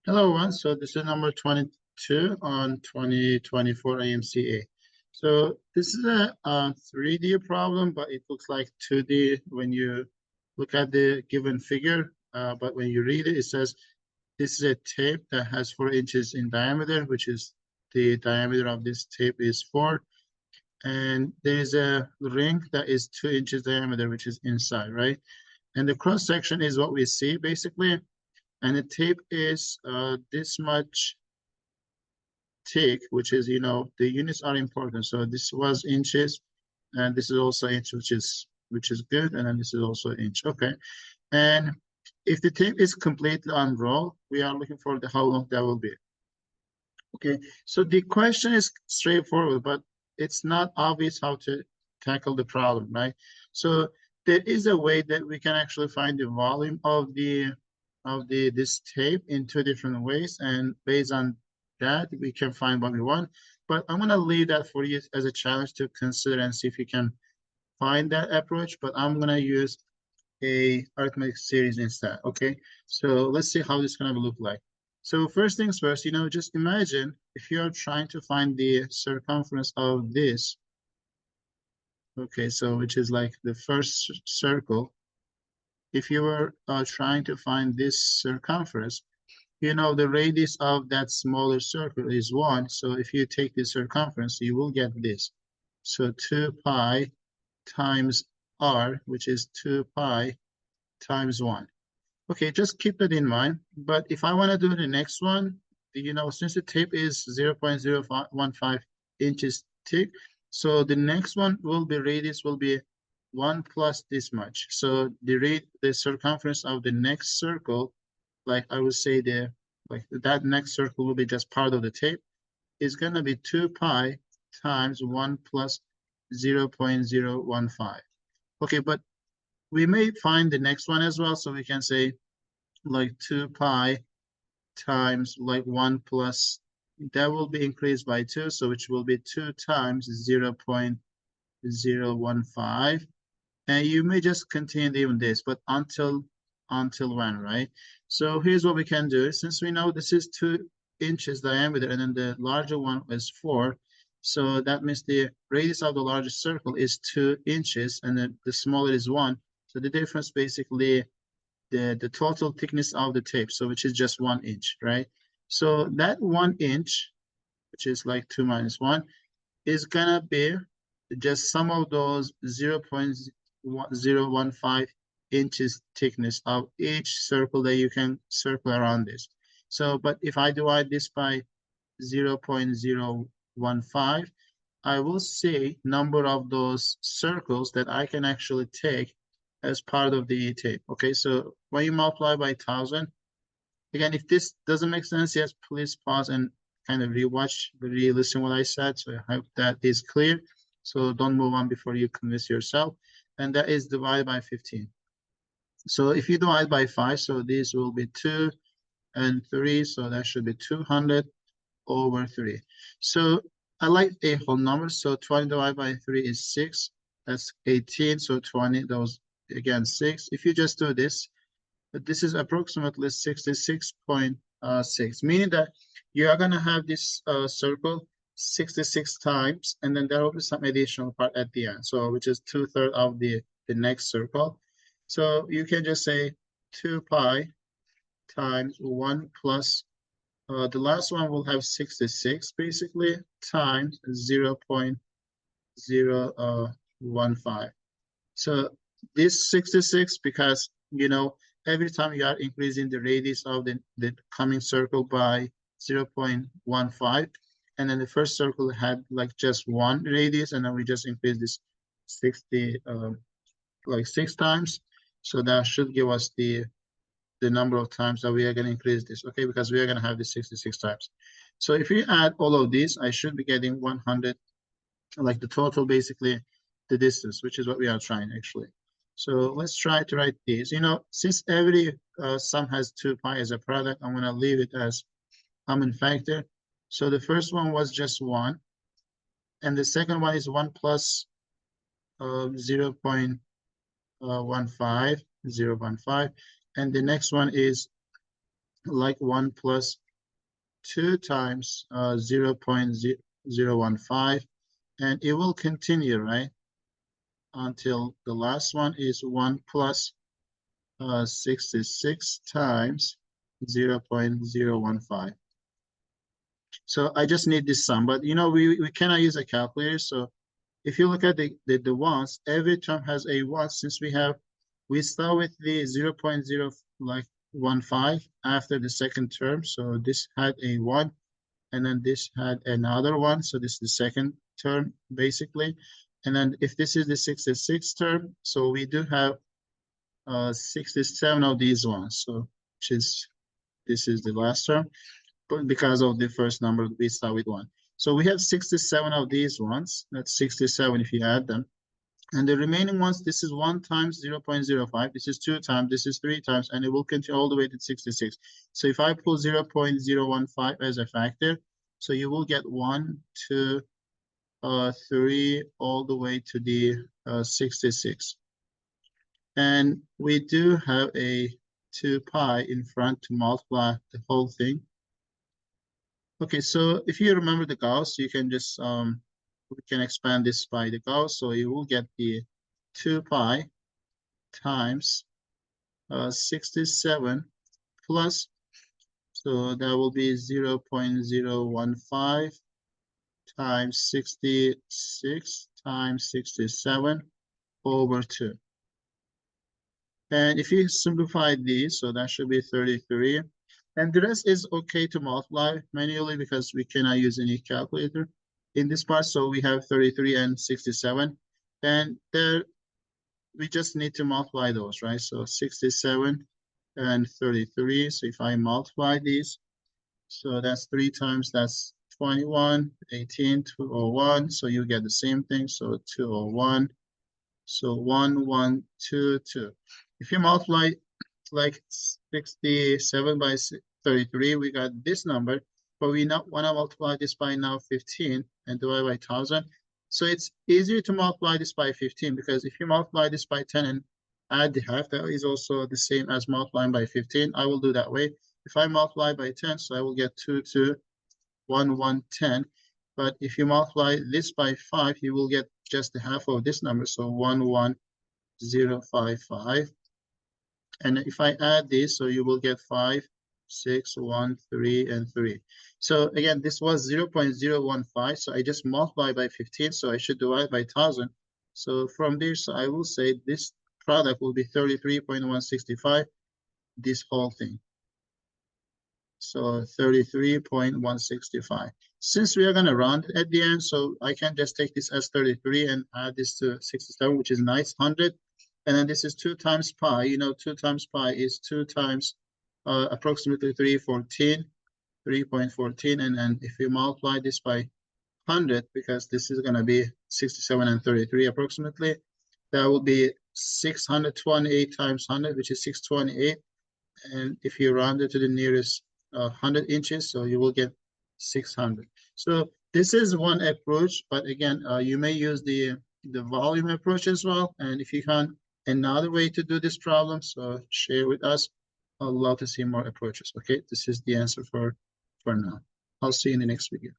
Hello, everyone. So this is number 22 on 2024 AMCA. So this is a 3D problem, but it looks like 2D when you look at the given figure. But when you read it, it says this is a tape that has 4 inches in diameter, which is the diameter of this tape is 4. And there is a ring that is 2 inches diameter, which is inside, right? And the cross section is what we see basically. And the tape is this much thick, which is, the units are important. So this was inches, and this is also inch, which is good, and then this is also inch. Okay. And if the tape is completely unrolled, we are looking for the how long that will be. Okay. So the question is straightforward, but it's not obvious how to tackle the problem, right? So there is a way that we can actually find the volume of the this tape in 2 different ways, and based on that we can find what we want. But I'm gonna leave that for you as a challenge to consider and see if you can find that approach. But I'm gonna use a arithmetic series instead. Okay, so let's see how this gonna look like. So first things first, just imagine if you're trying to find the circumference of this. Okay, so which is like the first circle. If you were trying to find this circumference, the radius of that smaller circle is 1. So if you take the circumference, you will get this. So 2 pi times r, which is 2 pi times 1. Okay, just keep that in mind. But if I want to do the next one, since the tape is 0.015 inches thick, so the next one will be radius will be 1 plus this much. So the circumference of the next circle, like I would say that next circle will be just part of the tape, is going to be 2 pi times 1 plus 0.015. Okay, but we may find the next one as well. So we can say like 2 pi times like 1 plus, that will be increased by 2. So which will be 2 times 0.015. And you may just continue doing this, but until when, right? So here's what we can do. Since we know this is 2 inches diameter and then the larger one is 4, so that means the radius of the largest circle is 2 inches and then the smaller is 1. So the difference basically the total thickness of the tape, so which is just 1 inch, right? So that 1 inch, which is like 2 minus 1, is gonna be just some of those 0.015 inches thickness of each circle that you can circle around this. So, but if I divide this by 0.015, I will see number of those circles that I can actually take as part of the tape. Okay, so when you multiply by 1,000, again, if this doesn't make sense, yes, please pause and kind of rewatch, re-listen what I said. So I hope that is clear. So don't move on before you convince yourself. And that is divided by 15. So if you divide by 5, so this will be 2 and 3. So that should be 200 over 3. So I like a whole number. So 20 divided by 3 is 6. That's 18. So 20, those again 6. If you just do this, this is approximately 66.6, meaning that you are going to have this circle 66 times, and then there will be some additional part at the end, so which is 2/3 of the next circle. So you can just say 2 pi times 1 plus, the last one will have 66 basically, times 0.015. So this 66, because every time you are increasing the radius of the coming circle by 0.15, and then the first circle had like just 1 radius, and then we just increase this 60 like 6 times. So that should give us the number of times that we are going to increase this, okay, because we are going to have this 66 times. So if we add all of these, I should be getting 100, like the total, basically the distance, which is what we are trying actually. So let's try to write these. Since every sum has 2 pi as a product, I'm going to leave it as common factor. So the first one was just 1, and the second one is 1 plus 0.15, and the next one is like 1 plus 2 times 0.015, and it will continue, right? Until the last one is 1 plus 66 times 0.015. So I just need this sum, but you know, we cannot use a calculator. So if you look at the ones, every term has a one. Since we start with the 0.0 like 15 after the second term. So this had a one, and then this had another one. So this is the second term basically. And then if this is the 66th term, so we do have 67 of these ones. So this is the last term, but because of the first number, we start with one. So we have 67 of these ones. That's 67 if you add them. And the remaining ones, this is 1 times 0.05, this is 2 times, this is 3 times, and it will continue all the way to 66. So if I pull 0.015 as a factor, so you will get 1, 2, 3, all the way to the 66. And we do have a 2 pi in front to multiply the whole thing. Okay, so if you remember the Gauss, you can just we can expand this by the Gauss, so you will get the 2 pi times 67 plus, so that will be 0.015 times 66 times 67 over 2. And if you simplify these, so that should be 33. And the rest is okay to multiply manually because we cannot use any calculator in this part. So we have 33 and 67. And there we just need to multiply those, right? So 67 and 33. So if I multiply these, so that's 3 times, that's 21, 18, 201. So you get the same thing. So 201. So 1, 1, 2, 2. If you multiply like 67 by 33, we got this number, but we not want to multiply this by now 15 and divide by 1,000. So it's easier to multiply this by 15 because if you multiply this by 10 and add the half, that is also the same as multiplying by 15. I will do that way. If I multiply by 10, so I will get 2, 2, 1, 1, 10. But if you multiply this by 5, you will get just the half of this number. So 1, 1, 0, 5, 5. And if I add this, so you will get 5, 6, 1, 3, and 3. So again, this was 0.015. So I just multiply by 15. So I should divide by 1,000. So from this, I will say this product will be 33.165, this whole thing. So 33.165. Since we are going to round at the end, so I can just take this as 33 and add this to 67, which is nice, 100. And then this is 2 times pi. You know, 2 times pi is 2 times approximately 314, 3.14. And then if you multiply this by 100, because this is going to be 67 and 33 approximately, that will be 628 times 100, which is 628. And if you round it to the nearest 100 inches, so you will get 600. So this is one approach, but again, you may use the volume approach as well. And if you can, another way to do this problem, so share with us. I'd love to see more approaches. Okay, this is the answer for now. I'll see you in the next video.